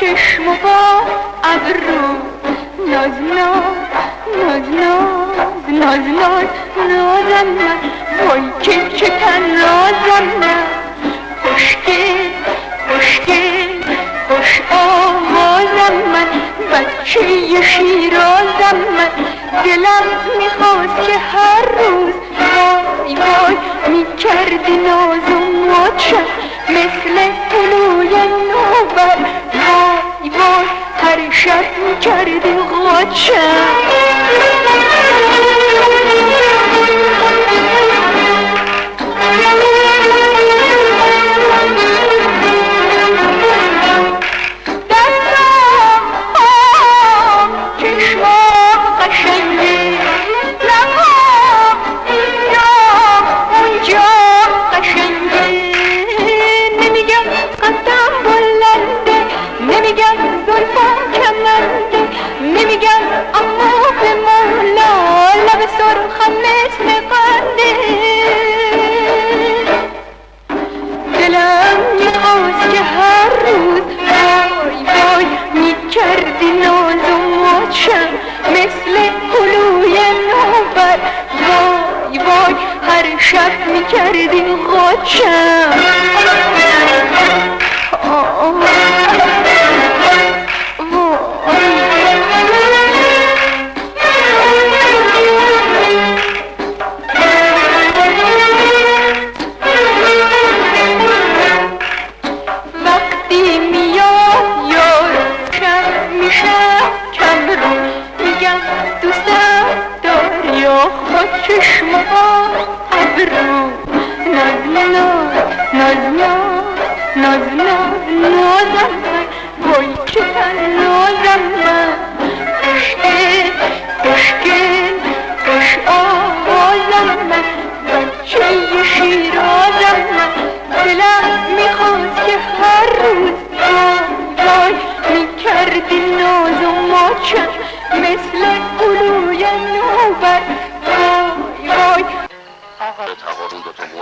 چشم و با ابرو، ناز ناز ناز ناز ناز ناز نازم من، وای که تنازم من، خوشگل خوشگل خوش آوازم من، بچه شیرازم من. دلم میخواست که هر روز وای وای میکردی ناز و مچم، مثل طلوع نوبر وای وای هر شب میکردی غاچم. هر شب میکردی غاچم. وقتی میاد یار شب میشم کم رو، میگم دوستم داری یا خود چشم ابرو، ناز ناز ناز ناز ناز نازم من، وای که تنازم من، خوشگل خوشگل خوش آوازم من، بچه شیراز